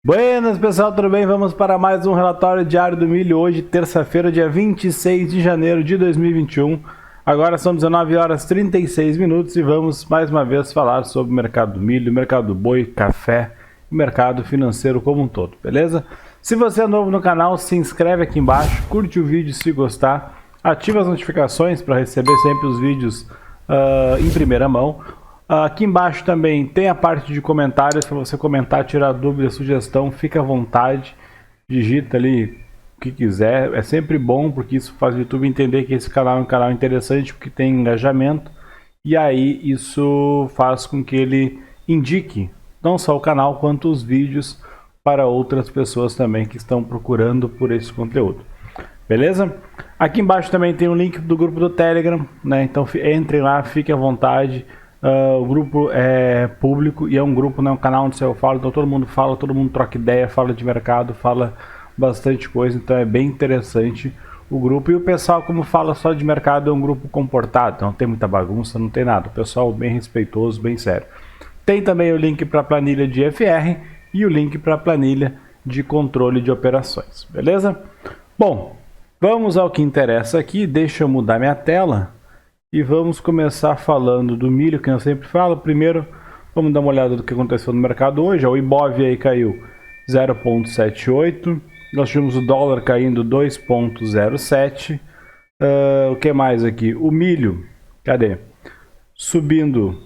Buenas pessoal, tudo bem? Vamos para mais um relatório diário do milho, hoje terça-feira, dia 26 de janeiro de 2021. Agora são 19 horas 36 minutos e vamos mais uma vez falar sobre o mercado do milho, mercado do boi, café e mercado financeiro como um todo, beleza? Se você é novo no canal, se inscreve aqui embaixo, curte o vídeo se gostar, ativa as notificações para receber sempre os vídeos em primeira mão. Aqui embaixo também tem a parte de comentários para você comentar, tirar dúvida, sugestão, fica à vontade, digita ali o que quiser, é sempre bom porque isso faz o YouTube entender que esse canal é um canal interessante porque tem engajamento e aí isso faz com que ele indique não só o canal quanto os vídeos para outras pessoas também que estão procurando por esse conteúdo. Beleza? Aqui embaixo também tem o link do grupo do Telegram, né? Então entrem lá, fiquem à vontade. O grupo é público e é um grupo, né, um canal onde eu falo, então todo mundo fala, todo mundo troca ideia, fala de mercado, fala bastante coisa, então é bem interessante o grupo. E o pessoal, como fala só de mercado, é um grupo comportado, então não tem muita bagunça, não tem nada, o pessoal bem respeitoso, bem sério. Tem também o link para a planilha de FR e o link para a planilha de controle de operações, beleza? Bom, vamos ao que interessa aqui, deixa eu mudar minha tela. E vamos começar falando do milho, que eu sempre falo. Primeiro, vamos dar uma olhada do que aconteceu no mercado hoje. O Ibov aí caiu 0,78. Nós tivemos o dólar caindo 2,07. O que mais aqui? O milho, cadê? Subindo.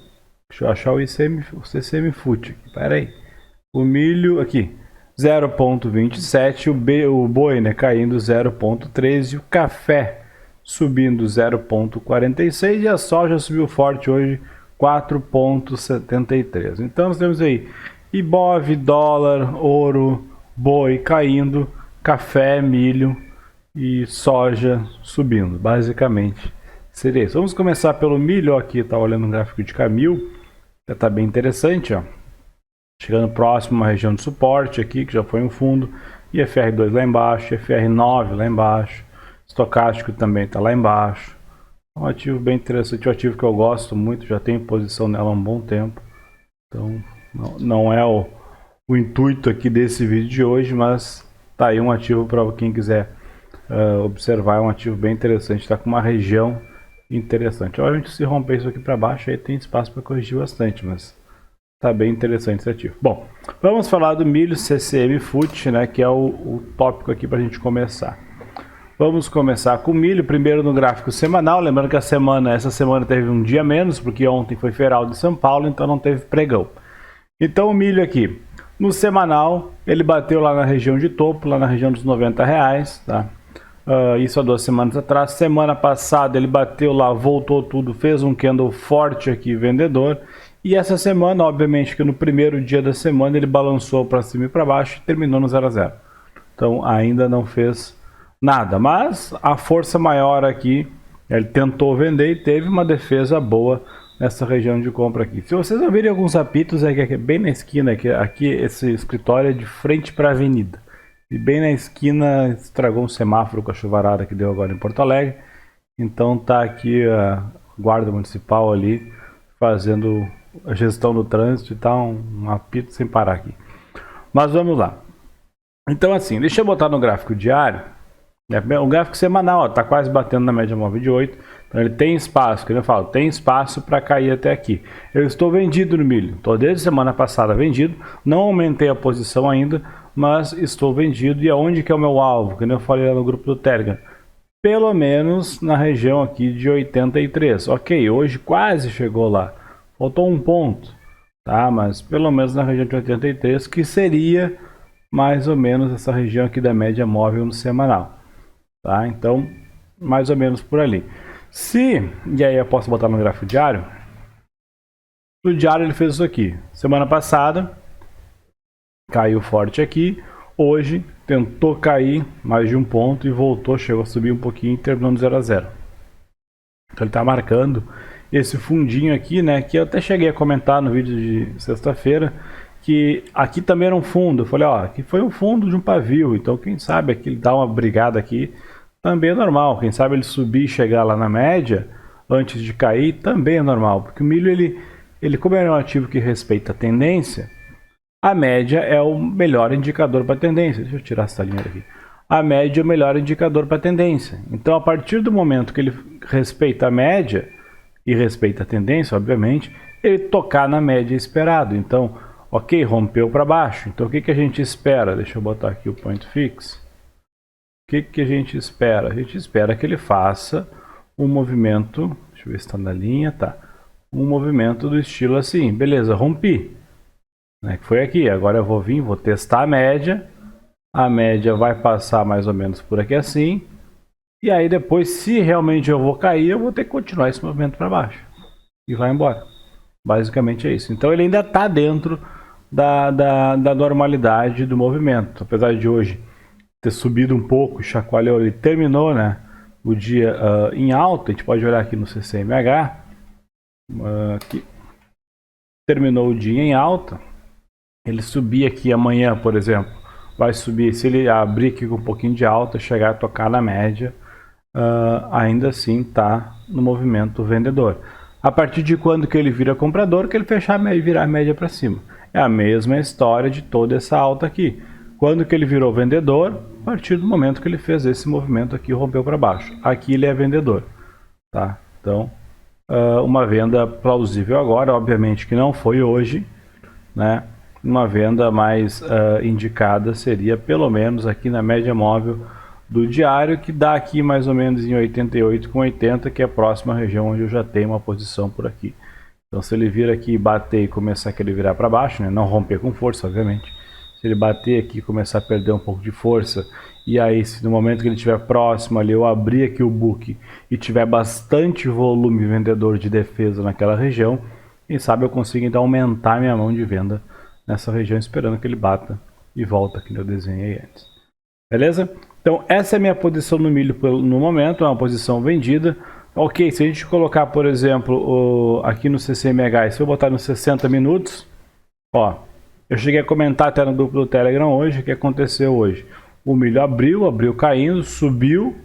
Deixa eu achar o CCM Fut aqui, pera aí. O milho, aqui, 0,27. O boi, né, caindo 0,13. O café subindo 0,46 e a soja subiu forte hoje 4,73. Então nós temos aí Ibov, dólar, ouro, boi caindo, café, milho e soja subindo. Basicamente seria isso. Vamos começar pelo milho. Aqui está olhando um gráfico de Camil, já está bem interessante, ó. Chegando próximo a uma região de suporte aqui, que já foi um fundo, e FR2 lá embaixo, FR9 lá embaixo. Estocástico também está lá embaixo. Um ativo bem interessante, um ativo que eu gosto muito, já tenho posição nela há um bom tempo. Então não é o intuito aqui desse vídeo de hoje, mas tá aí um ativo para quem quiser observar, é um ativo bem interessante, está com uma região interessante. Obviamente se romper isso aqui para baixo aí tem espaço para corrigir bastante, mas tá bem interessante esse ativo. Bom, vamos falar do milho CCM Fut, né, que é o tópico aqui para a gente começar. Vamos começar com o milho, primeiro no gráfico semanal, lembrando que essa semana teve um dia menos, porque ontem foi feriado de São Paulo, então não teve pregão. Então o milho aqui, no semanal, ele bateu lá na região de topo, lá na região dos R$90, tá? Isso há 2 semanas atrás. Semana passada ele bateu lá, voltou tudo, fez um candle forte aqui, vendedor. E essa semana, obviamente que no primeiro dia da semana ele balançou para cima e para baixo e terminou no 0 a 0. Então ainda não fez nada, mas a força maior aqui, ele tentou vender e teve uma defesa boa nessa região de compra aqui. Se vocês ouvirem alguns apitos, é que bem na esquina, aqui esse escritório é de frente para a avenida. E bem na esquina estragou um semáforo com a chuvarada que deu agora em Porto Alegre. Então tá aqui a guarda municipal ali fazendo a gestão do trânsito e tá um apito sem parar aqui. Mas vamos lá. Então assim, deixa eu botar no gráfico diário. O gráfico semanal está quase batendo na média móvel de 8, então ele tem espaço, que eu falo, tem espaço para cair até aqui. Eu estou vendido no milho, estou desde semana passada vendido, não aumentei a posição ainda, mas estou vendido. E aonde que é o meu alvo? Que eu falei lá no grupo do Telegram, pelo menos na região aqui de 83. Ok, hoje quase chegou lá, faltou um ponto, tá? Mas pelo menos na região de 83, que seria mais ou menos essa região aqui da média móvel no semanal. Tá? Então, mais ou menos por ali. E aí eu posso botar no gráfico diário. No diário ele fez isso aqui. Semana passada, caiu forte aqui. Hoje, tentou cair mais de um ponto e voltou, chegou a subir um pouquinho e terminou no 0 a 0. Então ele está marcando esse fundinho aqui, né? Que eu até cheguei a comentar no vídeo de sexta-feira, que aqui também era um fundo. Eu falei, ó, aqui foi um fundo de um pavio. Então quem sabe aqui ele dá uma brigada aqui. Também é normal, quem sabe ele subir e chegar lá na média antes de cair, também é normal, porque o milho, ele como é um ativo que respeita a tendência, a média é o melhor indicador para tendência. Deixa eu tirar essa linha daqui. A média é o melhor indicador para tendência. Então, a partir do momento que ele respeita a média e respeita a tendência, obviamente, ele tocar na média esperado. Então, ok, rompeu para baixo. Então, o que a gente espera? Deixa eu botar aqui o point fix. O que a gente espera? A gente espera que ele faça um movimento, deixa eu ver se está na linha, tá. Um movimento do estilo assim, beleza, rompi. Né, que foi aqui, agora eu vou testar a média vai passar mais ou menos por aqui assim, e aí depois, se realmente eu vou cair, eu vou ter que continuar esse movimento para baixo, e vai embora. Basicamente é isso. Então ele ainda está dentro da normalidade do movimento, apesar de hoje ter subido um pouco, chacoalhou, ele terminou, né, o dia em alta. A gente pode olhar aqui no CCMH, que terminou o dia em alta. Ele subir aqui amanhã, por exemplo, vai subir, se ele abrir aqui com um pouquinho de alta, chegar a tocar na média, ainda assim está no movimento vendedor. A partir de quando que ele vira comprador, que ele fechar e virar a média para cima. É a mesma história de toda essa alta aqui. Quando que ele virou vendedor? A partir do momento que ele fez esse movimento aqui, rompeu para baixo. Aqui ele é vendedor, tá? Então, uma venda plausível agora, obviamente que não foi hoje, né? Uma venda mais indicada seria pelo menos aqui na média móvel do diário, que dá aqui mais ou menos em 88,80, que é a próxima região onde eu já tenho uma posição por aqui. Então, se ele vir aqui, bater e começar a querer virar para baixo, né? Não romper com força, obviamente. Se ele bater aqui e começar a perder um pouco de força, e aí se no momento que ele estiver próximo ali, eu abrir aqui o book e tiver bastante volume vendedor de defesa naquela região, quem sabe eu consigo então aumentar minha mão de venda nessa região, esperando que ele bata e volta aqui no desenho aí antes. Beleza? Então essa é a minha posição no milho no momento, é uma posição vendida. Ok, se a gente colocar, por exemplo, aqui no CCMH, se eu botar nos 60 minutos, ó, eu cheguei a comentar até no grupo do Telegram hoje o que aconteceu hoje. O milho abriu caindo, subiu,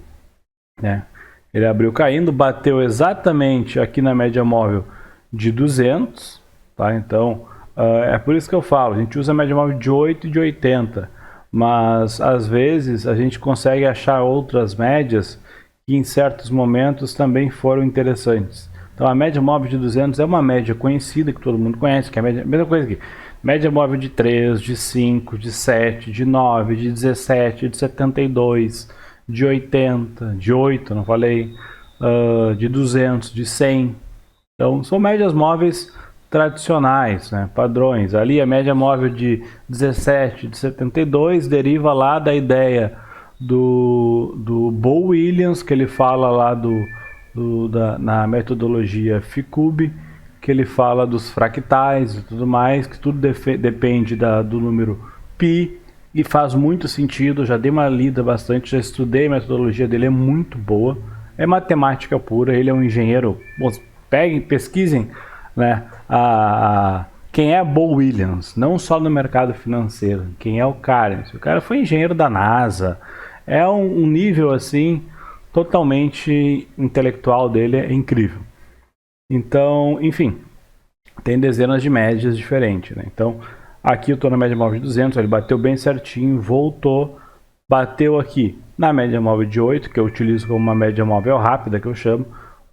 né? Ele abriu caindo, bateu exatamente aqui na média móvel de 200, tá? Então, é por isso que eu falo, a gente usa a média móvel de 8 e de 80, mas às vezes a gente consegue achar outras médias que em certos momentos também foram interessantes. Então a média móvel de 200 é uma média conhecida, que todo mundo conhece, que é a mesma coisa aqui. Média móvel de 3, de 5, de 7, de 9, de 17, de 72, de 80, de 8, não falei, de 200, de 100. Então são médias móveis tradicionais, né, padrões. Ali a média móvel de 17, de 72 deriva lá da ideia do Bo Williams, que ele fala lá na metodologia FICUB, que ele fala dos fractais e tudo mais, que tudo depende do número π, e faz muito sentido. Já dei uma lida bastante, já estudei, a metodologia dele é muito boa, é matemática pura, ele é um engenheiro. Bom, pesquisem, né, quem é Bo Williams, não só no mercado financeiro, quem é o cara. O cara foi engenheiro da NASA, é um nível assim totalmente intelectual dele, é incrível. Então, enfim, tem dezenas de médias diferentes, né? Então, aqui eu estou na média móvel de 200, ele bateu bem certinho, voltou, bateu aqui na média móvel de 8, que eu utilizo como uma média móvel rápida, que eu chamo,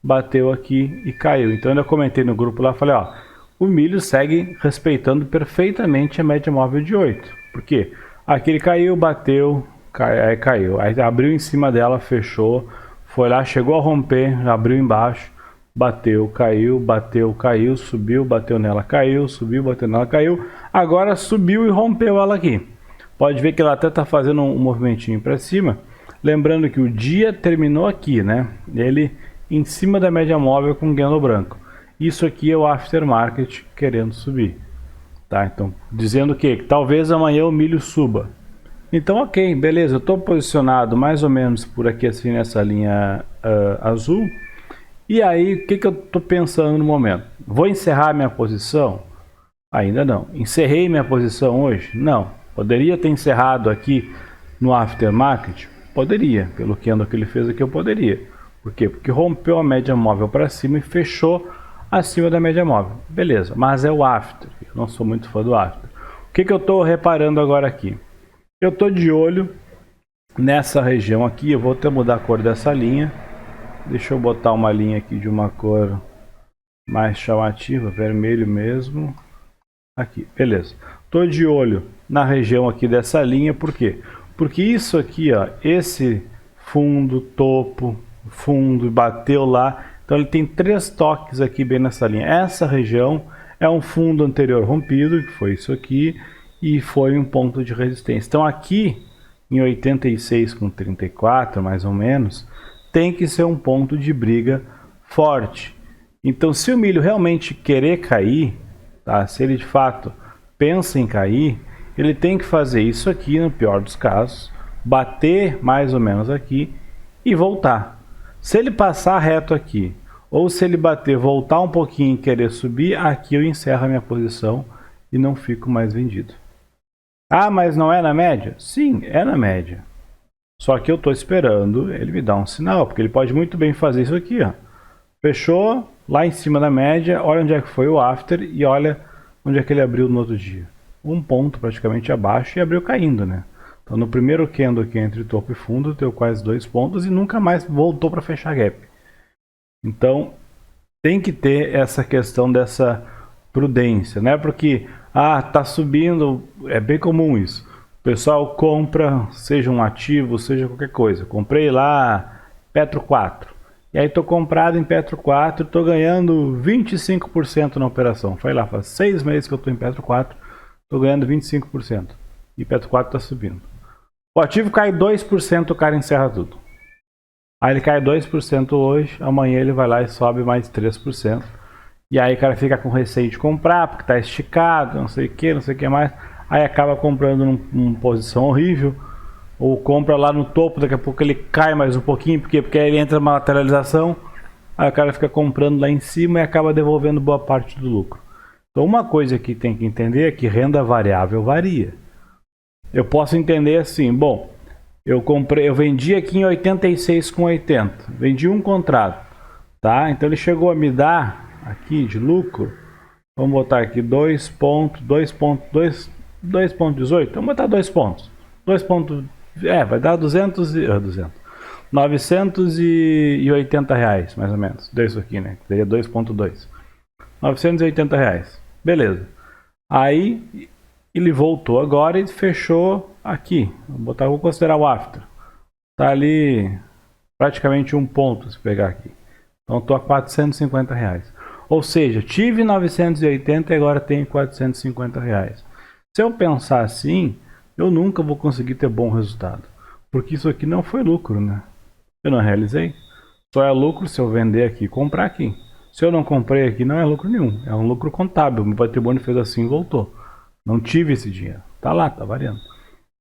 bateu aqui e caiu. Então, eu comentei no grupo lá, falei, ó, o milho segue respeitando perfeitamente a média móvel de 8. Por quê? Aqui ele caiu, bateu, aí caiu. Aí abriu em cima dela, fechou, foi lá, chegou a romper, abriu embaixo, bateu, caiu, subiu, bateu nela, caiu, subiu, bateu nela, caiu. Agora subiu e rompeu ela aqui. Pode ver que ela até está fazendo um movimentinho para cima. Lembrando que o dia terminou aqui, né? Ele em cima da média móvel com gano branco. Isso aqui é o aftermarket querendo subir. Tá? Então, dizendo que talvez amanhã o milho suba. Então, ok, beleza. Eu estou posicionado mais ou menos por aqui assim nessa linha azul. E aí, o que eu estou pensando no momento? Vou encerrar minha posição? Ainda não. Encerrei minha posição hoje? Não. Poderia ter encerrado aqui no aftermarket? Poderia. Pelo que ele fez aqui, eu poderia. Por quê? Porque rompeu a média móvel para cima e fechou acima da média móvel. Beleza, mas é o after. Eu não sou muito fã do after. O que eu estou reparando agora aqui? Eu estou de olho nessa região aqui, eu vou até mudar a cor dessa linha. Deixa eu botar uma linha aqui de uma cor mais chamativa, vermelho mesmo. Aqui, beleza. Estou de olho na região aqui dessa linha, por quê? Porque isso aqui, ó, esse fundo, topo, fundo, bateu lá. Então ele tem 3 toques aqui bem nessa linha. Essa região é um fundo anterior rompido, que foi isso aqui, e foi um ponto de resistência. Então aqui, em 86,34 mais ou menos, tem que ser um ponto de briga forte. Então se o milho realmente querer cair, tá? Se ele de fato pensa em cair, ele tem que fazer isso aqui, no pior dos casos, bater mais ou menos aqui e voltar. Se ele passar reto aqui, ou se ele bater, voltar um pouquinho e querer subir, aqui eu encerro a minha posição e não fico mais vendido. Ah, mas não é na média? Sim, é na média. Só que eu estou esperando ele me dar um sinal, porque ele pode muito bem fazer isso aqui, ó. Fechou lá em cima da média, olha onde é que foi o after e olha onde é que ele abriu no outro dia. Um ponto praticamente abaixo e abriu caindo, né? Então no primeiro candle aqui entre topo e fundo deu quase 2 pontos e nunca mais voltou para fechar gap. Então tem que ter essa questão dessa prudência, né? Porque tá subindo, é bem comum isso. O pessoal compra, seja um ativo, seja qualquer coisa. Comprei lá Petro 4. E aí estou comprado em Petro 4, estou ganhando 25% na operação. Foi lá, faz 6 meses que eu estou em Petro 4, estou ganhando 25%. E Petro 4 está subindo. O ativo cai 2%, o cara encerra tudo. Aí ele cai 2% hoje, amanhã ele vai lá e sobe mais 3%. E aí o cara fica com receio de comprar, porque está esticado, não sei o que mais. Aí acaba comprando numa posição horrível. Ou compra lá no topo, daqui a pouco ele cai mais um pouquinho, porque aí ele entra numa lateralização, aí o cara fica comprando lá em cima e acaba devolvendo boa parte do lucro. Então uma coisa que tem que entender é que renda variável varia. Eu posso entender assim, bom, eu vendi aqui em 86,80, vendi um contrato, tá? Então ele chegou a me dar aqui de lucro, vamos botar aqui 2,18, vamos botar 2 pontos, 2 pontos. Vai dar 980 reais, mais ou menos. Deu isso aqui, né? Seria 2,2. 980 reais. Beleza. Aí ele voltou agora e fechou aqui. Vou considerar o after. Tá ali praticamente um ponto se pegar aqui. Então estou a 450 reais. Ou seja, tive 980 e agora tenho 450 reais. Se eu pensar assim, eu nunca vou conseguir ter bom resultado. Porque isso aqui não foi lucro, né? Eu não realizei. Só é lucro se eu vender aqui e comprar aqui. Se eu não comprei aqui, não é lucro nenhum. É um lucro contábil. Meu patrimônio fez assim e voltou. Não tive esse dinheiro. Tá lá, tá variando.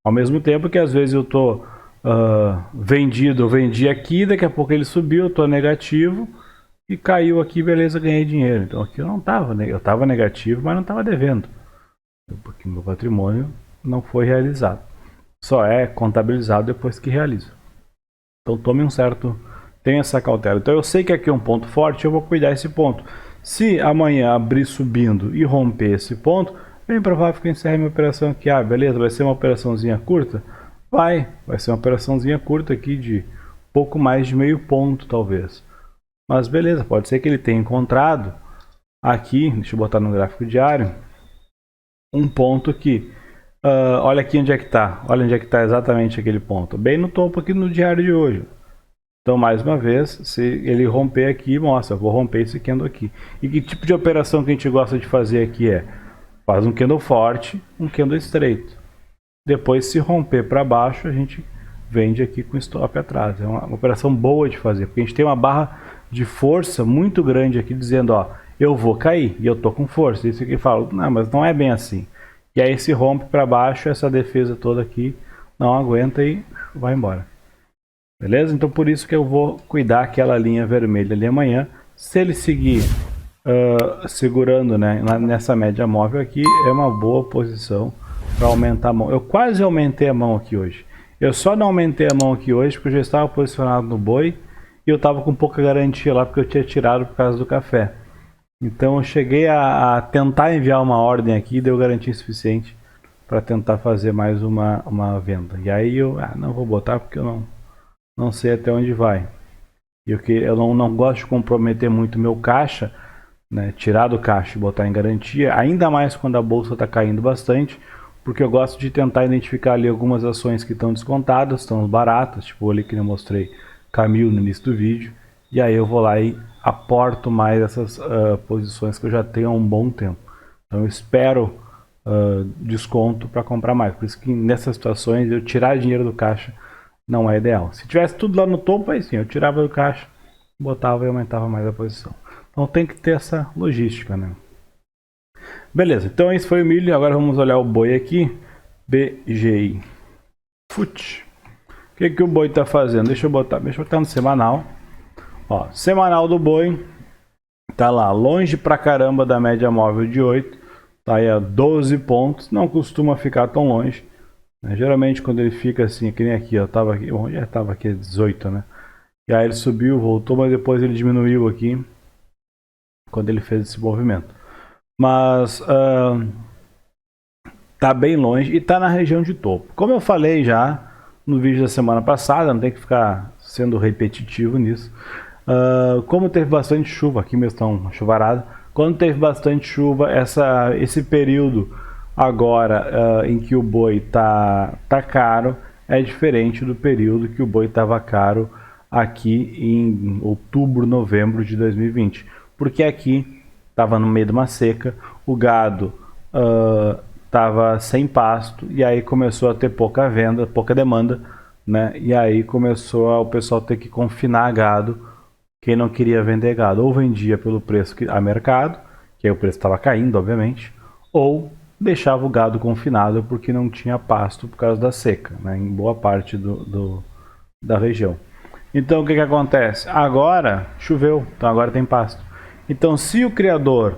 Ao mesmo tempo que às vezes eu tô vendido, eu vendi aqui, daqui a pouco ele subiu, eu tô negativo e caiu aqui, beleza, ganhei dinheiro. Então aqui eu não tava, eu tava negativo, mas não tava devendo. Porque meu patrimônio não foi realizado. Só é contabilizado depois que realiza. Então tenha essa cautela. Então eu sei que aqui é um ponto forte, eu vou cuidar desse ponto. Se amanhã abrir subindo e romper esse ponto, bem provável que eu encerre minha operação aqui. Beleza, vai ser uma operaçãozinha curta? Vai ser uma operaçãozinha curta aqui de pouco mais de meio ponto talvez. Mas beleza, pode ser que ele tenha encontrado aqui, deixa eu botar no gráfico diário, um ponto que olha aqui onde é que está. Olha onde é que está exatamente aquele ponto. Bem no topo aqui no diário de hoje. Então, mais uma vez, se ele romper aqui, mostra, vou romper esse candle aqui. E que tipo de operação que a gente gosta de fazer aqui é? Faz um candle forte, um candle estreito. Depois, se romper para baixo, a gente vende aqui com stop atrás. É uma operação boa de fazer, porque a gente tem uma barra de força muito grande aqui, dizendo, ó, eu vou cair, e eu tô com força. Isso aqui fala, não, mas não é bem assim. E aí se rompe para baixo, essa defesa toda aqui não aguenta e vai embora. Beleza? Então por isso que eu vou cuidar aquela linha vermelha ali amanhã. Se ele seguir segurando, né, nessa média móvel aqui, é uma boa posição para aumentar a mão. Eu quase aumentei a mão aqui hoje. Eu só não aumentei a mão aqui hoje porque eu já estava posicionado no boi e eu estava com pouca garantia lá porque eu tinha tirado por causa do café. Então eu cheguei a tentar enviar uma ordem aqui, deu garantia suficiente para tentar fazer mais uma venda. E aí eu não vou botar porque eu não sei até onde vai. Eu não gosto de comprometer muito meu caixa, né, tirar do caixa e botar em garantia, ainda mais quando a bolsa está caindo bastante, porque eu gosto de tentar identificar ali algumas ações que estão descontadas, estão baratas, tipo ali que eu mostrei Camil no início do vídeo, e aí eu vou lá e aporto mais essas posições que eu já tenho há um bom tempo. Então eu espero desconto para comprar mais, por isso que nessas situações eu tirar dinheiro do caixa não é ideal. Se tivesse tudo lá no topo, aí sim, eu tirava do caixa, botava e aumentava mais a posição. Então tem que ter essa logística, né? Beleza, então esse foi o milho. Agora vamos olhar o boi aqui. BGI Fut. O que o boi está fazendo? Deixa eu botar no semanal. Ó, semanal do boi tá lá, longe pra caramba da média móvel de 8. Tá aí a 12 pontos. Não costuma ficar tão longe. Geralmente quando ele fica assim, que nem aqui, ó, tava aqui, já estava aqui 18, né? E aí ele subiu, voltou, mas depois ele diminuiu aqui quando ele fez esse movimento. Mas tá bem longe e tá na região de topo. Como eu falei já no vídeo da semana passada, não tem que ficar sendo repetitivo nisso. Como teve bastante chuva, aqui mesmo está uma chuvarada, quando teve bastante chuva, esse período agora em que o boi tá caro, é diferente do período que o boi estava caro aqui em outubro, novembro de 2020. Porque aqui estava no meio de uma seca, o gado estava sem pasto e aí começou a ter pouca venda, pouca demanda, né? E aí começou o pessoal ter que confinar gado, quem não queria vender gado, ou vendia pelo preço a mercado, que aí o preço estava caindo, obviamente, ou deixava o gado confinado porque não tinha pasto por causa da seca, né? Em boa parte da região. Então o que acontece? Agora choveu, então agora tem pasto. Então se o criador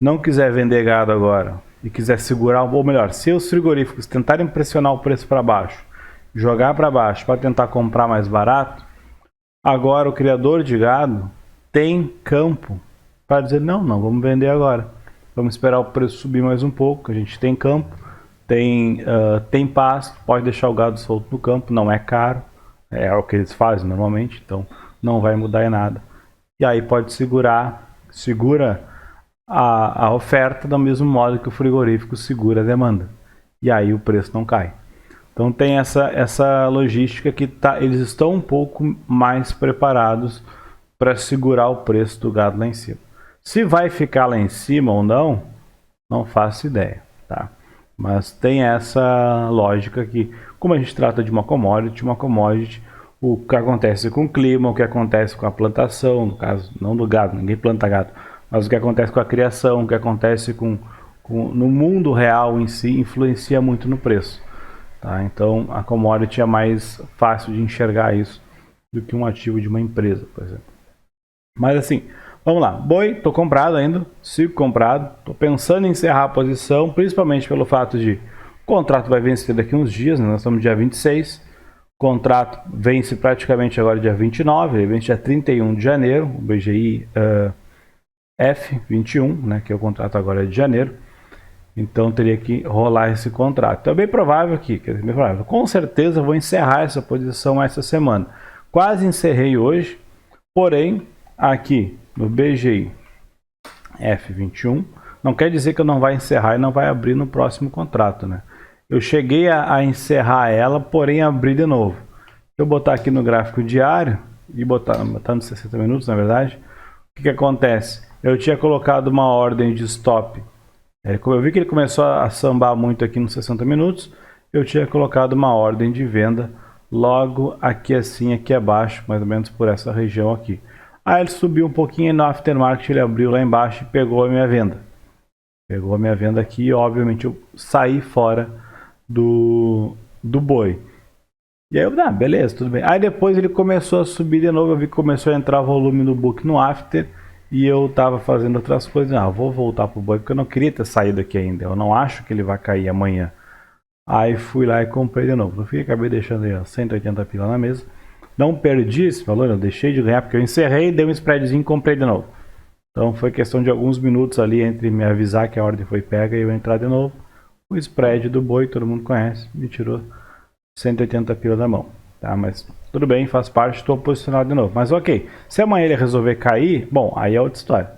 não quiser vender gado agora e quiser segurar, ou melhor, se os frigoríficos tentarem pressionar o preço para baixo, jogar para baixo para tentar comprar mais barato, agora o criador de gado tem campo para dizer não vamos vender agora, vamos esperar o preço subir mais um pouco, a gente tem campo, tem pasto, pode deixar o gado solto no campo, não é caro, é o que eles fazem normalmente, então não vai mudar em nada. E aí pode segura a oferta do mesmo modo que o frigorífico segura a demanda. E aí o preço não cai. Então tem essa logística que eles estão um pouco mais preparados para segurar o preço do gado lá em cima. Se vai ficar lá em cima ou não faço ideia, tá? Mas tem essa lógica que, como a gente trata de uma commodity, o que acontece com o clima, o que acontece com a plantação, no caso, não do gado, ninguém planta gado, mas o que acontece com a criação, o que acontece no mundo real em si, influencia muito no preço. Tá? Então a commodity é mais fácil de enxergar isso do que um ativo de uma empresa, por exemplo. Mas assim, vamos lá. Boi, estou comprado ainda, sigo comprado, estou pensando em encerrar a posição, principalmente pelo fato de o contrato vai vencer daqui uns dias, né? Nós estamos no dia 26, o contrato vence praticamente agora dia 29, ele vence dia 31 de janeiro, o BGI F21, né, que é o contrato agora de janeiro. Então teria que rolar esse contrato. Então é bem provável que, com certeza vou encerrar essa posição essa semana. Quase encerrei hoje, porém aqui no BGI F21, não quer dizer que eu não vai encerrar e não vai abrir no próximo contrato, né? Eu cheguei a encerrar ela, porém abrir de novo. Se eu botar aqui no gráfico diário e botar nos 60 minutos, na verdade, o que acontece? Eu tinha colocado uma ordem de stop. Como eu vi que ele começou a sambar muito aqui nos 60 minutos, eu tinha colocado uma ordem de venda logo aqui assim, aqui abaixo, mais ou menos por essa região aqui. Aí ele subiu um pouquinho e no aftermarket ele abriu lá embaixo e pegou a minha venda. Pegou a minha venda aqui e obviamente eu saí fora do boi. E aí eu, beleza, tudo bem. Aí depois ele começou a subir de novo, eu vi que começou a entrar volume no book no after. E eu tava fazendo outras coisas. Vou voltar pro boi porque eu não queria ter saído aqui ainda. Eu não acho que ele vai cair amanhã. Aí fui lá e comprei de novo. No fim acabei deixando aí 180 pila na mesa. Não perdi esse valor, eu deixei de ganhar porque eu encerrei, dei um spreadzinho e comprei de novo. Então foi questão de alguns minutos ali entre me avisar que a ordem foi pega e eu entrar de novo. o spread do boi, todo mundo conhece, me tirou 180 pila da mão. Tá, mas tudo bem, faz parte, estou posicionado de novo. Mas ok, se amanhã ele resolver cair, bom, aí é outra história.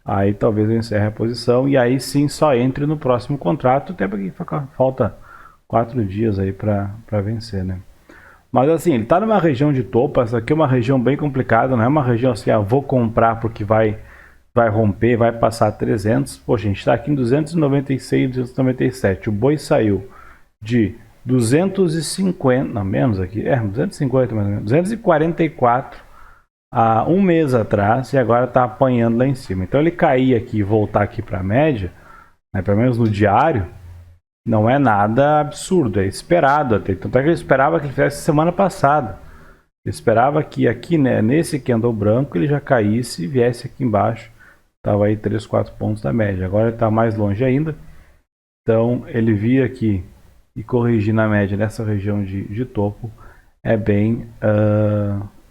Aí talvez eu encerre a posição e aí sim só entre no próximo contrato, até porque falta 4 dias aí para vencer, né? Mas assim, ele está numa região de topo, essa aqui é uma região bem complicada, não é uma região assim, vou comprar porque vai romper, vai passar 300. Poxa, a gente está aqui em 296, 297. O boi saiu de 250, não, menos aqui, 250 mais ou menos, 244 há um mês atrás e agora está apanhando lá em cima. Então ele cair aqui e voltar aqui para a média, né, pelo menos no diário, não é nada absurdo, é esperado até. Tanto é que eu esperava que ele fizesse semana passada. Eu esperava que aqui, né, nesse candle branco, ele já caísse e viesse aqui embaixo. Estava aí 3, 4 pontos da média. Agora ele está mais longe ainda. Então ele vir aqui e corrigir na média nessa região de topo é bem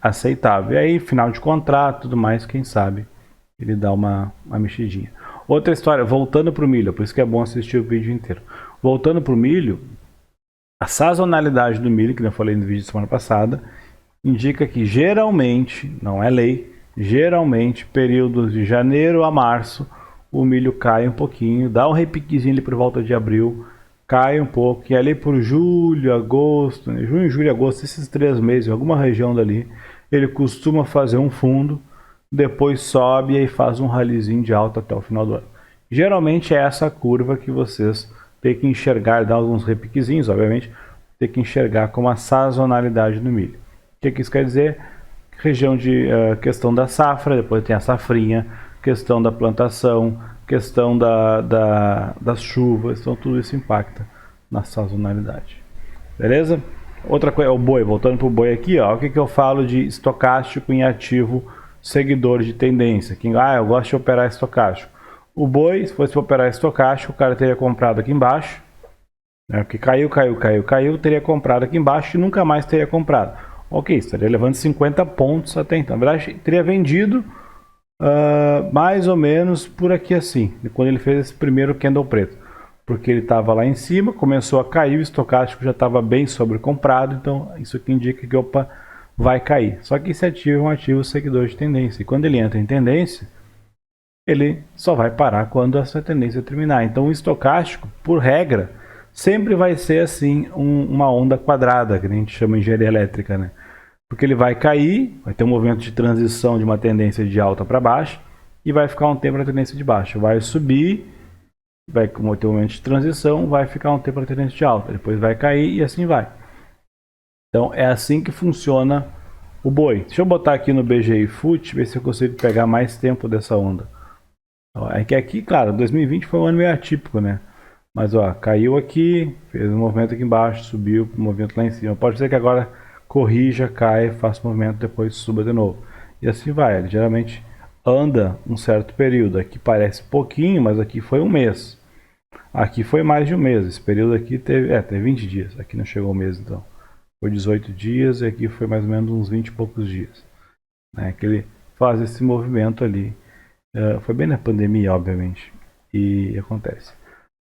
aceitável. E aí, final de contrato, tudo mais, quem sabe ele dá uma mexidinha. Outra história, voltando para o milho, por isso que é bom assistir o vídeo inteiro. Voltando para o milho, a sazonalidade do milho, que eu falei no vídeo da semana passada, indica que geralmente, não é lei, geralmente, períodos de janeiro a março, o milho cai um pouquinho, dá um repiquezinho ali por volta de abril, cai um pouco, e ali por julho, agosto, né? Junho, julho, agosto, esses 3 meses, em alguma região dali, ele costuma fazer um fundo, depois sobe e aí faz um ralizinho de alta até o final do ano. Geralmente é essa curva que vocês têm que enxergar, dar alguns repiquezinhos, obviamente, tem que enxergar como a sazonalidade do milho. O que isso quer dizer? Região de questão da safra, depois tem a safrinha, questão da plantação, questão das chuvas, então tudo isso impacta na sazonalidade. Beleza? Outra coisa, o boi, voltando para o boi aqui, ó, o que eu falo de estocástico em ativo seguidor de tendência. Eu gosto de operar estocástico. O boi, se fosse operar estocástico, o cara teria comprado aqui embaixo, né, porque caiu, teria comprado aqui embaixo e nunca mais teria comprado. Ok, estaria levando 50 pontos até então. Na verdade, teria vendido mais ou menos por aqui assim, quando ele fez esse primeiro candle preto. Porque ele estava lá em cima, começou a cair, o estocástico já estava bem sobrecomprado, então isso aqui indica que vai cair. Só que esse ativo é um ativo seguidor de tendência. E quando ele entra em tendência, ele só vai parar quando essa tendência terminar. Então o estocástico, por regra, sempre vai ser assim uma onda quadrada, que a gente chama de engenharia elétrica, né? Porque ele vai cair, vai ter um movimento de transição de uma tendência de alta para baixa e vai ficar um tempo na tendência de baixa. Vai subir, vai ter um momento de transição, vai ficar um tempo na tendência de alta, depois vai cair e assim vai. Então é assim que funciona o boi. Deixa eu botar aqui no BGI Foot, ver se eu consigo pegar mais tempo dessa onda. É que aqui, claro, 2020 foi um ano meio atípico, né? Mas ó, caiu aqui, fez um movimento aqui embaixo, subiu, um movimento lá em cima. Pode ser que agora corrija, caia, faça o movimento, depois suba de novo. E assim vai, ele geralmente anda um certo período. Aqui parece pouquinho, mas aqui foi um mês. Aqui foi mais de um mês. Esse período aqui teve 20 dias. Aqui não chegou um mês, então. Foi 18 dias e aqui foi mais ou menos uns 20 e poucos dias. Né? Que ele faz esse movimento ali. Foi bem na pandemia, obviamente. E acontece.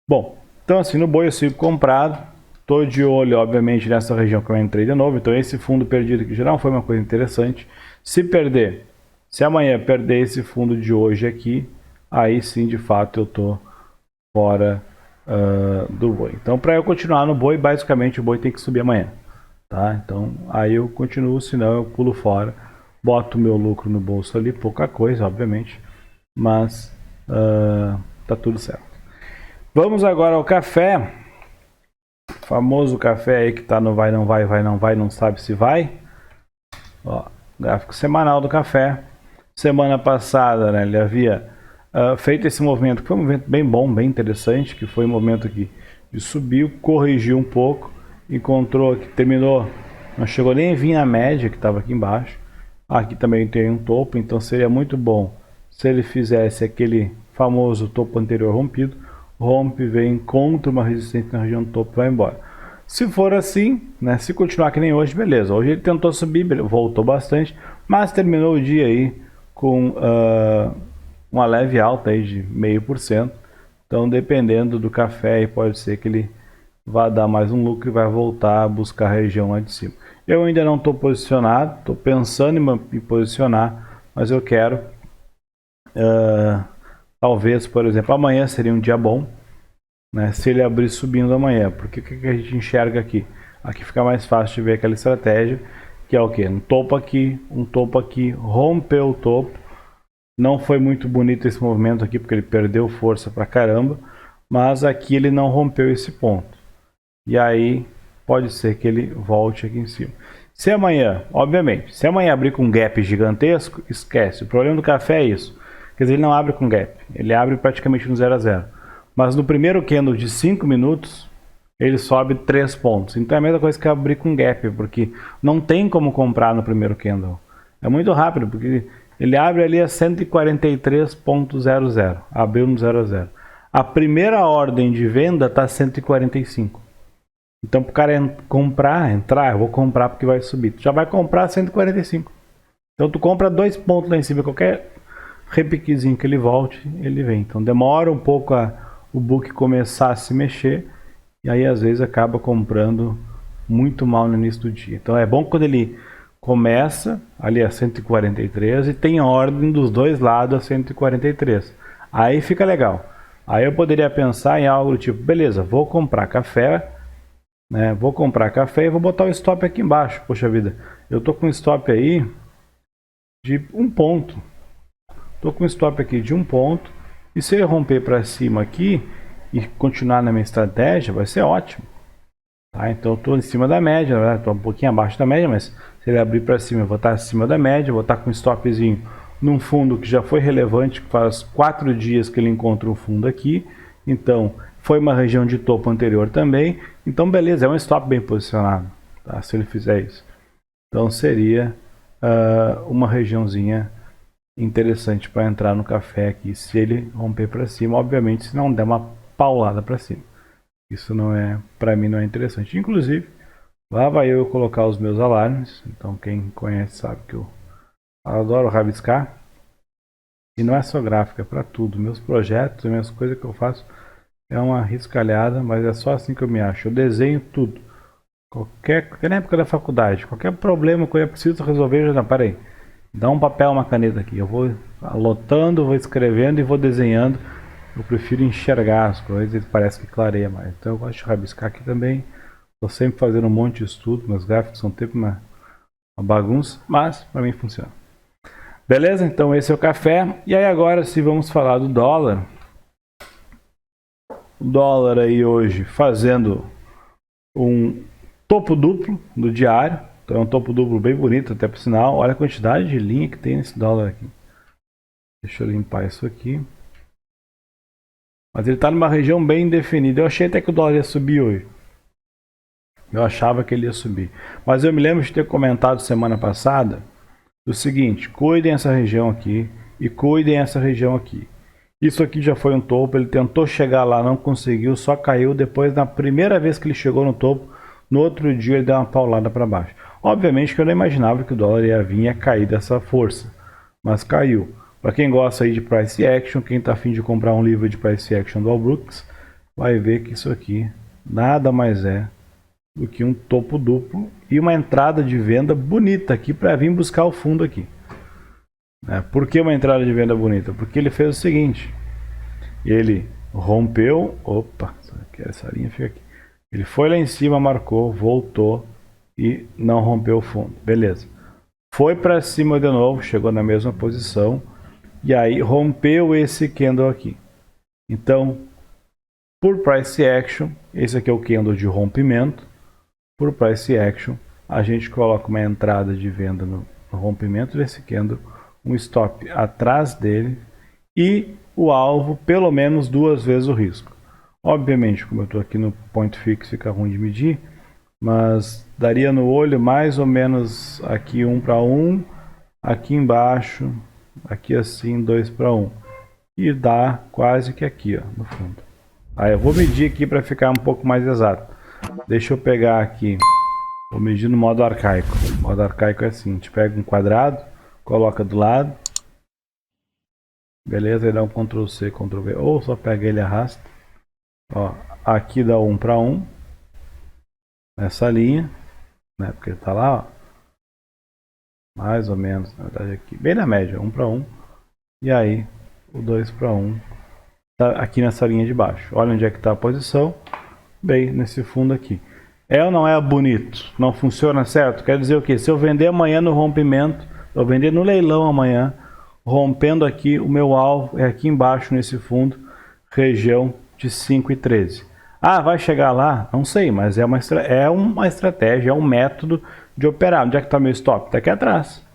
Bom, então assim, no boi eu sigo comprado. Estou de olho, obviamente, nessa região que eu entrei de novo. Então esse fundo perdido aqui já não foi uma coisa interessante. Se amanhã perder esse fundo de hoje aqui, aí sim, de fato, eu estou fora do boi. Então, para eu continuar no boi, basicamente o boi tem que subir amanhã. Tá? Então, aí eu continuo, senão eu pulo fora. Boto o meu lucro no bolso ali, pouca coisa, obviamente. Mas tá tudo certo. Vamos agora ao café. O famoso café aí que tá no vai, não vai, vai, não vai, não sabe se vai. Ó, gráfico semanal do café. Semana passada, né, ele havia feito esse movimento, que foi um movimento bem bom, bem interessante, que foi um movimento aqui de subiu, corrigiu um pouco, encontrou que terminou, não chegou nem a vir na média que estava aqui embaixo. Aqui também tem um topo, então seria muito bom se ele fizesse aquele famoso topo anterior rompido, rompe, vem, encontra uma resistência na região do topo e vai embora. Se for assim, né, se continuar que nem hoje, beleza. Hoje ele tentou subir, voltou bastante, mas terminou o dia aí com uma leve alta aí de 0,5%. Então, dependendo do café, pode ser que ele vá dar mais um lucro e vai voltar a buscar a região lá de cima. Eu ainda não estou posicionado, estou pensando em me posicionar, mas eu quero, talvez, por exemplo, amanhã seria um dia bom, né, se ele abrir subindo amanhã, porque o que a gente enxerga aqui? Aqui fica mais fácil de ver aquela estratégia, que é o que? Um topo aqui, rompeu o topo. Não foi muito bonito esse movimento aqui, porque ele perdeu força pra caramba, mas aqui ele não rompeu esse ponto. E aí pode ser que ele volte aqui em cima. Se amanhã, obviamente, se amanhã abrir com um gap gigantesco, esquece. O problema do café é isso. Quer dizer, ele não abre com gap, ele abre praticamente no 0 a 0. Mas no primeiro candle de 5 minutos, ele sobe 3 pontos. Então é a mesma coisa que abrir com gap, porque não tem como comprar no primeiro candle. É muito rápido, porque ele abre ali a 143.00, abriu no 0 a 0. A primeira ordem de venda está 145. Então, para o cara entrar, eu vou comprar porque vai subir. Tu já vai comprar 145. Então, tu compra 2 pontos lá em cima, qualquer repiquezinho que ele volte, ele vem. Então, demora um pouco o book começar a se mexer, e aí às vezes acaba comprando muito mal no início do dia. Então, é bom quando ele começa ali a 143 e tem ordem dos dois lados a 143. Aí fica legal. Aí eu poderia pensar em algo do tipo, beleza, vou comprar café, né? Vou comprar café e vou botar o stop aqui embaixo. Poxa vida, eu tô com um stop aí de 1 ponto. Tô com um stop aqui de 1 ponto. E se ele romper para cima aqui e continuar na minha estratégia, vai ser ótimo. Tá? Então eu tô em cima da média, né? Tô um pouquinho abaixo da média, mas se ele abrir para cima, eu vou estar acima da média, vou estar com um stopzinho num fundo que já foi relevante, que faz 4 dias que ele encontra um fundo aqui. Então, foi uma região de topo anterior também. Então, beleza, é um stop bem posicionado, tá? Se ele fizer isso. Então, seria uma regiãozinha interessante para entrar no café aqui, se ele romper para cima. Obviamente, se não der uma paulada para cima. Isso não é, para mim, não é interessante. Inclusive, lá vai eu colocar os meus alarmes. Então, quem conhece sabe que eu adoro rabiscar. E não é só gráfico, é para tudo. Meus projetos, minhas coisas que eu faço é uma riscalhada, mas é só assim que eu me acho. Eu desenho tudo. Até na época da faculdade, qualquer problema que eu preciso resolver, eu já não, peraí. Dá um papel, uma caneta aqui. Eu vou anotando, vou escrevendo e vou desenhando. Eu prefiro enxergar as coisas e parece que clareia mais. Então eu gosto de rabiscar aqui também. Estou sempre fazendo um monte de estudo. Meus gráficos são sempre uma bagunça, mas para mim funciona. Beleza? Então esse é o café. E aí agora se vamos falar do dólar. O dólar aí hoje fazendo um topo duplo do diário. Então é um topo duplo bem bonito, até por sinal. Olha a quantidade de linha que tem nesse dólar aqui. Deixa eu limpar isso aqui. Mas ele está numa região bem definida. Eu achei até que o dólar ia subir hoje. Eu achava que ele ia subir. Mas eu me lembro de ter comentado semana passada o seguinte: cuidem essa região aqui e cuidem essa região aqui. Isso aqui já foi um topo, ele tentou chegar lá, não conseguiu, só caiu. Depois, na primeira vez que ele chegou no topo, no outro dia ele deu uma paulada para baixo. Obviamente que eu não imaginava que o dólar ia vir e ia cair dessa força, mas caiu. Para quem gosta aí de price action, quem está afim de comprar um livro de price action do Al Brooks, vai ver que isso aqui nada mais é do que um topo duplo e uma entrada de venda bonita aqui para vir buscar o fundo aqui. Por que uma entrada de venda bonita? Porque ele fez o seguinte: ele rompeu, opa, essa linha fica aqui. Ele foi lá em cima, marcou, voltou e não rompeu o fundo. Beleza. Foi para cima de novo, chegou na mesma posição e aí rompeu esse candle aqui. Então, por price action, esse aqui é o candle de rompimento. Por price action, a gente coloca uma entrada de venda no rompimento desse candle, um stop atrás dele e o alvo pelo menos 2 vezes o risco. Obviamente, como eu estou aqui no point fix, fica ruim de medir, mas daria no olho mais ou menos aqui 1 para 1, aqui embaixo, aqui assim 2 para 1 e dá quase que aqui, ó, no fundo. Aí eu vou medir aqui para ficar um pouco mais exato. Deixa eu pegar aqui, vou medir no modo arcaico. O modo arcaico é assim: a gente pega um quadrado, coloca do lado, Beleza, ele dá um Ctrl C, Ctrl V, ou só pega ele e arrasta. Ó, aqui dá 1 para 1 nessa linha, né? Porque ele tá lá, ó, mais ou menos, na verdade aqui, bem na média, 1 para 1. E aí, o 2 para 1 tá aqui nessa linha de baixo. Olha onde é que está a posição, bem nesse fundo aqui. É ou não é bonito? Não funciona certo? Quer dizer o quê? Se eu vender amanhã no rompimento, eu vender no leilão amanhã, rompendo aqui, o meu alvo é aqui embaixo nesse fundo, região de 5,13. Ah, vai chegar lá? Não sei, mas é uma estratégia, é um método de operar. Onde é que está meu stop? Está aqui atrás.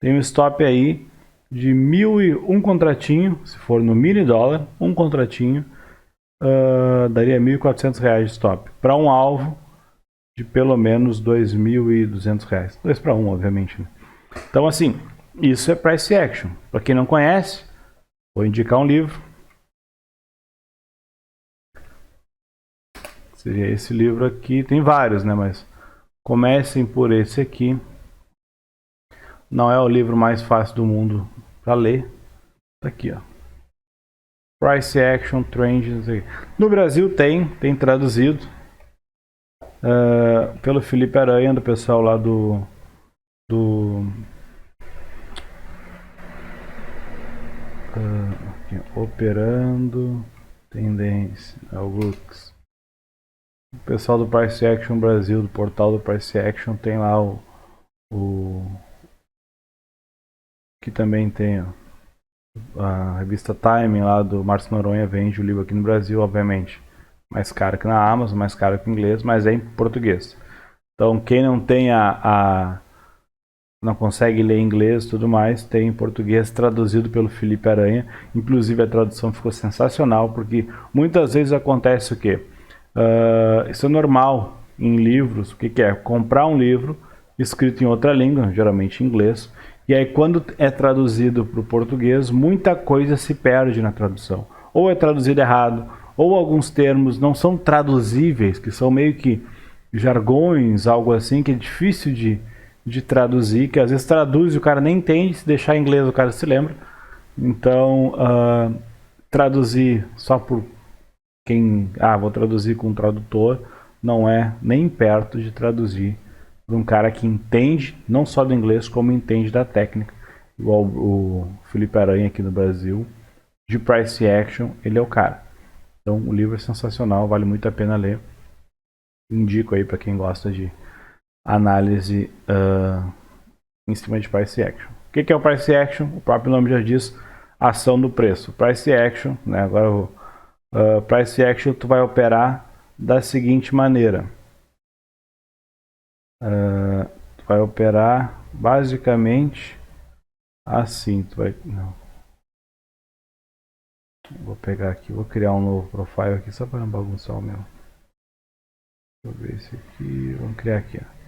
Tem um stop aí de 1.001 contratinho, se for no mini dólar, um contratinho, daria R$ 1.400 de stop. Para um alvo de pelo menos R$ 2.200. 2 para 1, obviamente. Né? Então, assim, isso é price action. Para quem não conhece, vou indicar um livro. Seria esse livro aqui. Tem vários, né? Mas comecem por esse aqui. Não é o livro mais fácil do mundo para ler. Tá aqui, ó. Price Action Trend. No Brasil tem traduzido pelo Felipe Aranha, do pessoal lá do aqui, operando tendência, Brooks. O pessoal do Price Action Brasil, do portal do Price Action, tem lá o que também tem a revista Time lá do Márcio Noronha, vende o livro aqui no Brasil, obviamente. Mais caro que na Amazon, mais caro que em inglês, mas é em português. Então quem não tem não consegue ler inglês e tudo mais, tem em português traduzido pelo Felipe Aranha. Inclusive a tradução ficou sensacional, porque muitas vezes acontece o quê? Isso é normal em livros. O que é? Comprar um livro escrito em outra língua, geralmente em inglês, e aí quando é traduzido para o português, muita coisa se perde na tradução. Ou é traduzido errado, ou alguns termos não são traduzíveis, que são meio que jargões, algo assim, que é difícil de traduzir, que às vezes traduz e o cara nem entende, se deixar em inglês o cara se lembra. Então, traduzir só por quem... vou traduzir com um tradutor, não é nem perto de traduzir para um cara que entende, não só do inglês, como entende da técnica. Igual o Felipe Aranha aqui no Brasil, de Price Action, ele é o cara. Então, o livro é sensacional, vale muito a pena ler. Indico aí para quem gosta de análise em cima de Price Action. O que é o Price Action? O próprio nome já diz, ação do preço. Price Action, né? Agora Price Action tu vai operar da seguinte maneira. Tu vai operar basicamente assim. Vou pegar aqui, vou criar um novo profile aqui só para não bagunçar o meu. Deixa eu ver esse aqui, vamos criar aqui, ó.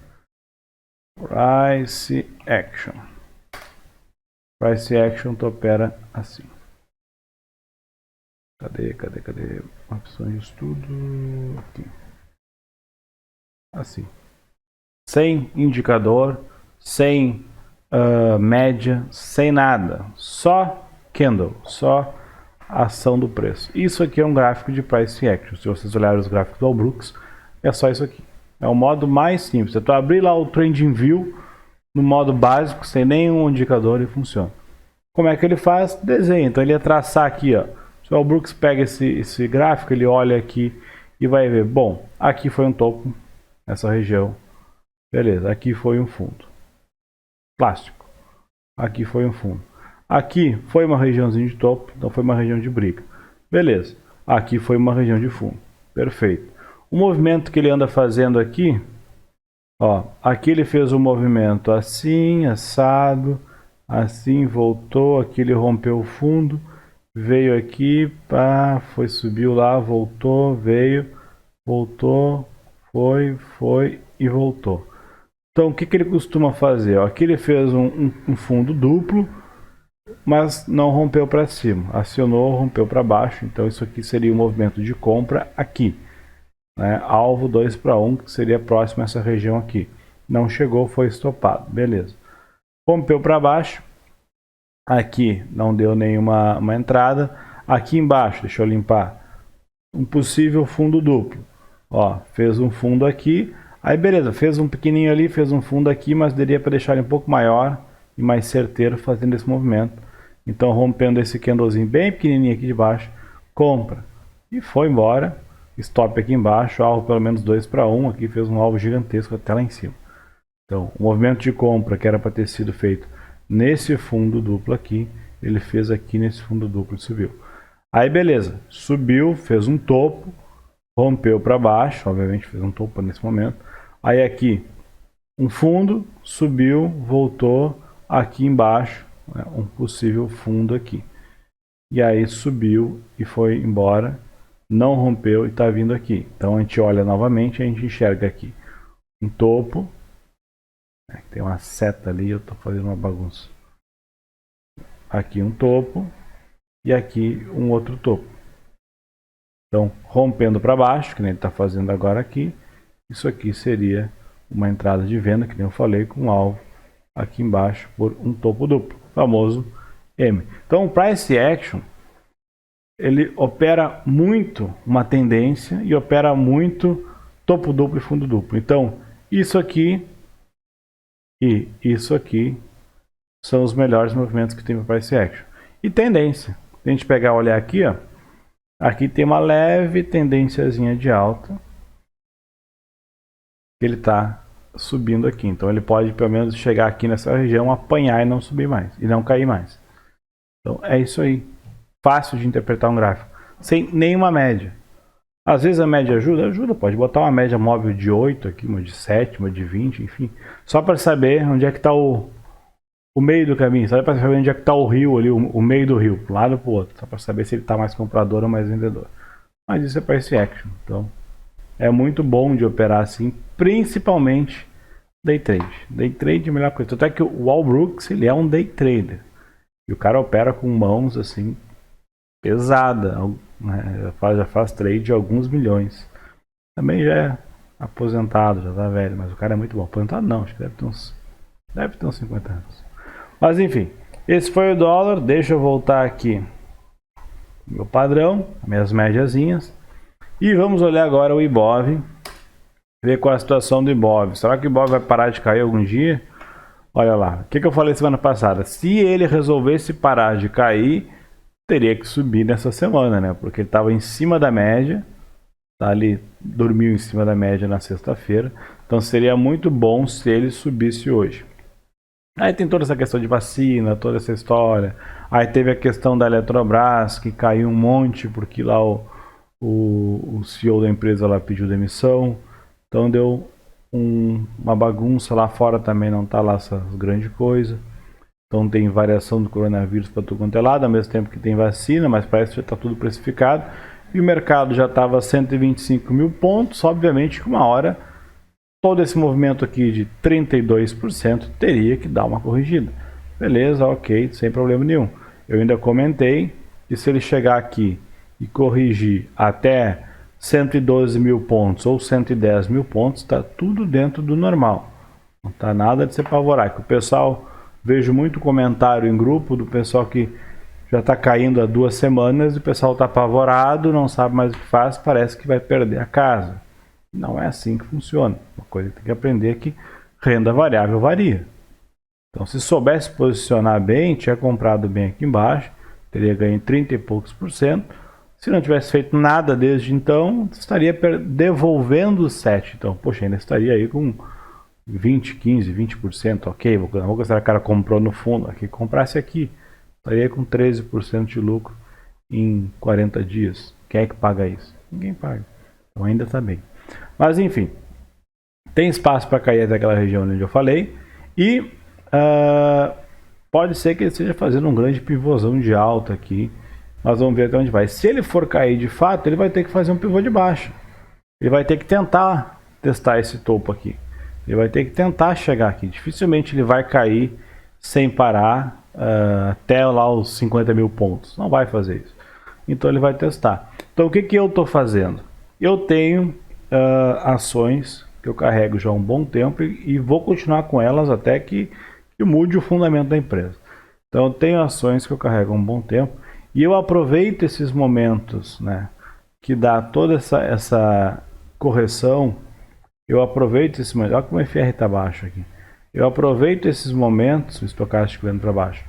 Price Action. Price Action tu opera assim. Cadê? Opções de estudo. Aqui. Assim. Sem indicador, sem média, sem nada. Só candle, só ação do preço. Isso aqui é um gráfico de Price Action. Se vocês olharem os gráficos do Brooks, é só isso aqui. É o modo mais simples. É tu abrir lá o Trending View no modo básico, sem nenhum indicador, e funciona. Como é que ele faz? Desenha. Então ele ia traçar aqui, ó. Se o Brooks pega esse gráfico, ele olha aqui e vai ver. Bom, aqui foi um topo, essa região. Beleza, aqui foi um fundo. Plástico. Aqui foi um fundo. Aqui foi uma regiãozinha de topo, então foi uma região de briga. Beleza. Aqui foi uma região de fundo. Perfeito. O movimento que ele anda fazendo aqui, ó, aqui ele fez um movimento assim, assado, assim, voltou, aqui ele rompeu o fundo, veio aqui, pá, subiu lá, voltou, veio, voltou, foi e voltou. Então o que ele costuma fazer? Ó, aqui ele fez um fundo duplo, mas não rompeu para cima, acionou, rompeu para baixo, então isso aqui seria um movimento de compra aqui, né? Alvo 2 para 1, que seria próximo a essa região aqui, não chegou, foi estopado, beleza. Rompeu para baixo, Aqui não deu nenhuma entrada. Aqui embaixo, deixa eu limpar, um possível fundo duplo. Ó, fez um fundo aqui. Aí beleza, fez um pequenininho ali, fez um fundo aqui, mas daria para deixar ele um pouco maior e mais certeiro fazendo esse movimento. Então rompendo esse candlezinho bem pequenininho aqui de baixo, compra. E foi embora. Stop aqui embaixo, alvo pelo menos 2 para 1. Aqui fez um alvo gigantesco até lá em cima. Então o movimento de compra que era para ter sido feito nesse fundo duplo aqui, ele fez aqui nesse fundo duplo e subiu. Aí beleza, subiu, fez um topo, rompeu para baixo, obviamente fez um topo nesse momento. Aí aqui um fundo, subiu, voltou aqui embaixo, né, um possível fundo aqui. E aí subiu e foi embora, não rompeu e está vindo aqui. Então a gente olha novamente, a gente enxerga aqui um topo, né, tem uma seta ali, eu estou fazendo uma bagunça. Aqui um topo e aqui um outro topo. Então rompendo para baixo, que nem ele está fazendo agora aqui, isso aqui seria uma entrada de venda, que nem eu falei, com um alvo aqui embaixo por um topo duplo, famoso M. Então o Price Action, ele opera muito uma tendência e opera muito topo duplo e fundo duplo. Então isso aqui e isso aqui são os melhores movimentos que tem para Price Action. E tendência, se a gente pegar e olhar aqui, ó, aqui tem uma leve tendênciazinha de alta, ele está subindo aqui. Então ele pode pelo menos chegar aqui nessa região, apanhar e não subir mais, e não cair mais. Então é isso aí. Fácil de interpretar um gráfico, sem nenhuma média. Às vezes a média ajuda? Ajuda, pode botar uma média móvel de 8 aqui, uma de 7, uma de 20, enfim. Só para saber onde é que está o meio do caminho, só para saber onde é que está o rio ali, o meio do rio, para um lado para o outro. Só para saber se ele está mais comprador ou mais vendedor. Mas isso é Price Action, então é muito bom de operar assim, principalmente day trade. Day trade é a melhor coisa. Até que o Wall Brooks, ele é um day trader. E o cara opera com mãos assim, pesada, né? Já faz trade de alguns milhões. Também já é aposentado, já tá velho, mas o cara é muito bom. Aposentado não, acho que deve ter uns 50 anos. Mas enfim, esse foi o dólar. Deixa eu voltar aqui meu padrão, minhas médiazinhas. E vamos olhar agora o Ibov, ver qual é a situação do Ibov. Será que o Ibov vai parar de cair algum dia? Olha lá, o que eu falei semana passada? Se ele resolvesse parar de cair, teria que subir nessa semana, né? Porque ele estava em cima da média, tá ali, dormiu em cima da média na sexta-feira. Então seria muito bom se ele subisse hoje. Aí tem toda essa questão de vacina, toda essa história. Aí teve a questão da Eletrobras, que caiu um monte, porque lá o CEO da empresa lá pediu demissão. Então deu uma bagunça lá fora, também não tá lá essa grande coisa. Então tem variação do coronavírus para tudo quanto é lado, ao mesmo tempo que tem vacina, mas parece que já está tudo precificado. E o mercado já estava a 125 mil pontos, obviamente que uma hora todo esse movimento aqui de 32% teria que dar uma corrigida. Beleza, ok, sem problema nenhum. Eu ainda comentei que se ele chegar aqui e corrigir até 112 mil pontos ou 110 mil pontos, está tudo dentro do normal. Não está nada de se apavorar. Que o pessoal, vejo muito comentário em grupo do pessoal que já está caindo há 2 semanas, e o pessoal está apavorado, não sabe mais o que faz, parece que vai perder a casa. Não é assim que funciona. Uma coisa que tem que aprender é que renda variável varia. Então, se soubesse posicionar bem, tinha comprado bem aqui embaixo, teria ganho 30 e poucos %. Se não tivesse feito nada desde então, estaria devolvendo os 7. Então, poxa, ainda estaria aí com 20, 15, 20%. Ok, não vou considerar que o cara comprou no fundo. Aqui, comprasse aqui, estaria com 13% de lucro em 40 dias. Quem é que paga isso? Ninguém paga. Então ainda está bem. Mas enfim, tem espaço para cair até aquela região onde eu falei. E pode ser que ele esteja fazendo um grande pivôzão de alta aqui. Nós vamos ver até onde vai. Se ele for cair de fato, ele vai ter que fazer um pivô de baixa. Ele vai ter que tentar testar esse topo aqui. Ele vai ter que tentar chegar aqui. Dificilmente ele vai cair sem parar até lá os 50 mil pontos. Não vai fazer isso. Então ele vai testar. Então o que eu estou fazendo? Eu tenho ações que eu carrego já há um bom tempo e vou continuar com elas até que mude o fundamento da empresa. Então eu tenho ações que eu carrego há um bom tempo e eu aproveito esses momentos, né, que dá toda essa correção. Eu aproveito esse momento. Olha como o FR está baixo aqui. Eu aproveito esses momentos, o estocástico indo para baixo.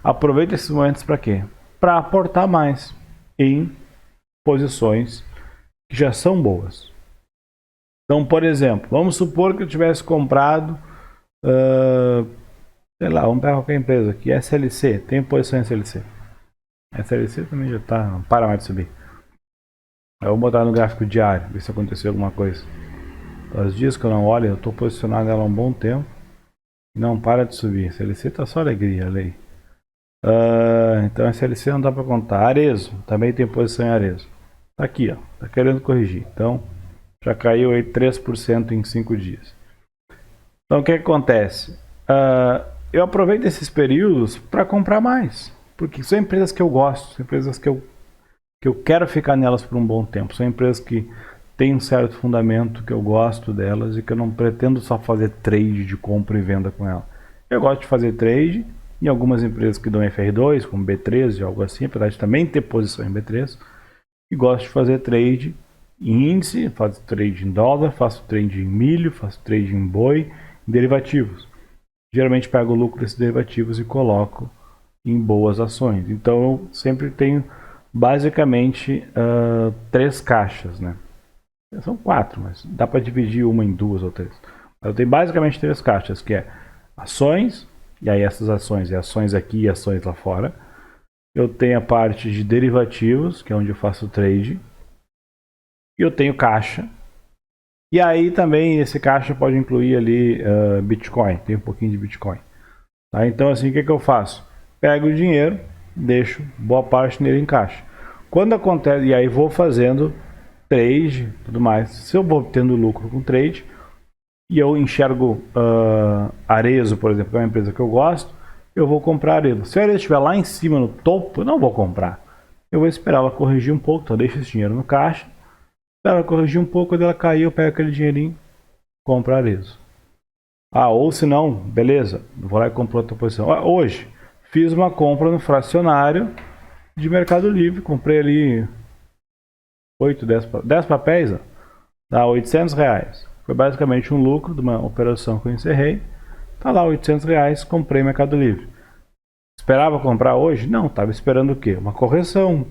Aproveito esses momentos para quê? Para aportar mais em posições que já são boas. Então, por exemplo, vamos supor que eu tivesse comprado, sei lá, vamos pegar qualquer empresa aqui, SLC, tem posição em SLC. SLC também já está, não para mais de subir. Eu vou botar no gráfico diário, ver se aconteceu alguma coisa. Os dias que eu não olho, eu estou posicionado nela há um bom tempo e não para de subir. SLC está só alegria, lei. Então SLC não dá para contar. Arezo, também tem posição em Arezo. Tá aqui, ó, tá querendo corrigir. Então já caiu aí 3% em 5 dias. Então o que acontece? Eu aproveito esses períodos para comprar mais, porque são empresas que eu gosto, são empresas que eu quero ficar nelas por um bom tempo. São empresas que têm um certo fundamento, que eu gosto delas e que eu não pretendo só fazer trade de compra e venda com ela. Eu gosto de fazer trade em algumas empresas que dão FR2, como B3 e algo assim, apesar de também ter posição em B3. E gosto de fazer trade em índice, faço trade em dólar, faço trade em milho, faço trade em boi, em derivativos. Geralmente pego o lucro desses derivativos e coloco em boas ações. Então eu sempre tenho basicamente 3 caixas, né? São 4, mas dá para dividir uma em 2 ou 3. Eu tenho basicamente 3 caixas, que é ações, e aí essas ações é ações aqui e ações lá fora. Eu tenho a parte de derivativos, que é onde eu faço trade. E eu tenho caixa. E aí também esse caixa pode incluir ali Bitcoin, tem um pouquinho de Bitcoin. Tá? Então assim, o que eu faço? Pego o dinheiro, deixo boa parte nele em caixa. Quando acontece, e aí vou fazendo trade, tudo mais. Se eu vou tendo lucro com trade e eu enxergo Arezo, por exemplo, que é uma empresa que eu gosto, eu vou comprar Arezo. Se a Arezo estiver lá em cima no topo, eu não vou comprar. Eu vou esperar ela corrigir um pouco, então eu deixo esse dinheiro no caixa. Espero ela corrigir um pouco, quando ela cair, eu pego aquele dinheirinho, compro Arezo. Ou se não, beleza, vou lá e compro outra posição. Hoje, fiz uma compra no fracionário de Mercado Livre, comprei ali 10 papéis, dá R$800. Foi basicamente um lucro de uma operação que eu encerrei. Tá lá R$800, comprei Mercado Livre. Esperava comprar hoje? Não, estava esperando o quê? Uma correção.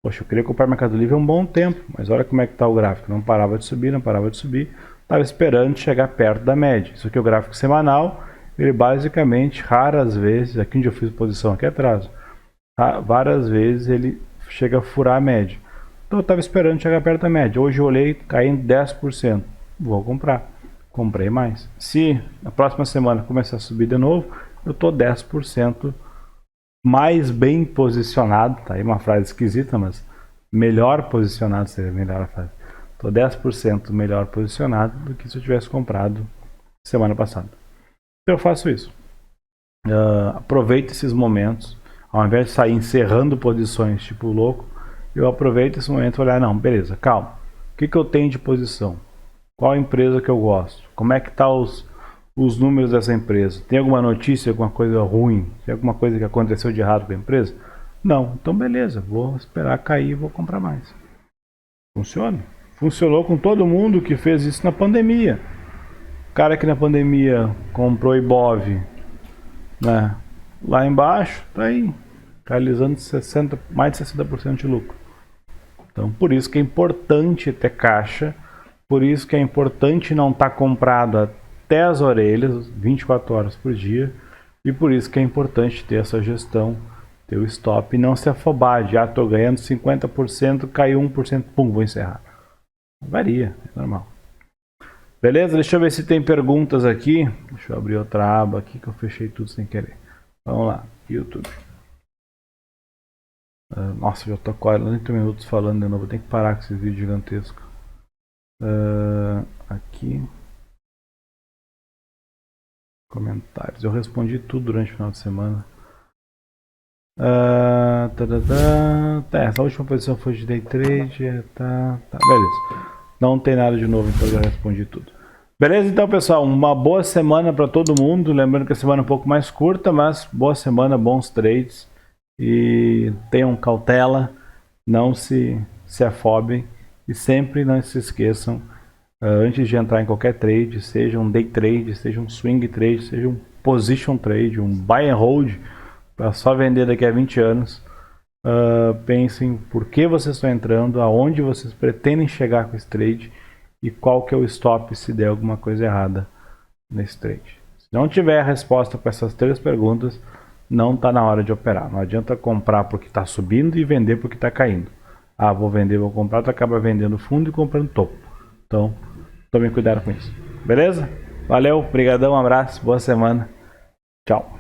Poxa, eu queria comprar Mercado Livre há um bom tempo, mas olha como é que está o gráfico. Não parava de subir, não parava de subir. Estava esperando chegar perto da média. Isso aqui é o gráfico semanal. Ele basicamente, raras vezes, aqui onde eu fiz posição aqui atrás, várias vezes ele chega a furar a média. Então eu estava esperando chegar perto da média. Hoje eu olhei, caindo 10%. Vou comprar. Comprei mais. Se na próxima semana começar a subir de novo, eu estou 10% mais bem posicionado. Tá aí uma frase esquisita, mas melhor posicionado seria a melhor frase. Estou 10% melhor posicionado do que se eu tivesse comprado semana passada. Então eu faço isso. Aproveito esses momentos. Ao invés de sair encerrando posições tipo louco, eu aproveito esse momento e olhar, não, beleza, calma. O que eu tenho de posição? Qual a empresa que eu gosto? Como é que tá os números dessa empresa? Tem alguma notícia, alguma coisa ruim? Tem alguma coisa que aconteceu de errado com a empresa? Não, então beleza, vou esperar cair e vou comprar mais. Funciona? Funcionou com todo mundo que fez isso na pandemia. O cara que na pandemia comprou Ibov, né, lá embaixo, tá aí, realizando mais de 60% de lucro. Então, por isso que é importante ter caixa, por isso que é importante não estar comprado até as orelhas, 24 horas por dia, e por isso que é importante ter essa gestão, ter o stop e não se afobar de, estou ganhando 50%, caiu 1%, pum, vou encerrar. Varia, é normal. Beleza? Deixa eu ver se tem perguntas aqui. Deixa eu abrir outra aba aqui que eu fechei tudo sem querer. Vamos lá, YouTube. Nossa, já tô 40 minutos falando de novo. Tem que parar com esse vídeo gigantesco. Aqui. Comentários. Eu respondi tudo durante o final de semana. Essa última posição foi de day trade. Tá, beleza. Não tem nada de novo, então eu já respondi tudo. Beleza, então, pessoal, uma boa semana para todo mundo. Lembrando que a semana é um pouco mais curta, mas boa semana, bons trades. E tenham cautela, não se afobem e sempre não se esqueçam, antes de entrar em qualquer trade, seja um day trade, seja um swing trade, seja um position trade, um buy and hold, para só vender daqui a 20 anos, pensem por que vocês estão entrando, aonde vocês pretendem chegar com esse trade e qual que é o stop se der alguma coisa errada nesse trade. Se não tiver a resposta para essas 3 perguntas, não está na hora de operar. Não adianta comprar porque está subindo e vender porque está caindo. Ah, vou vender, vou comprar, tu acaba vendendo fundo e comprando topo. Então, tomem cuidado com isso. Beleza? Valeu, brigadão, um abraço, boa semana. Tchau.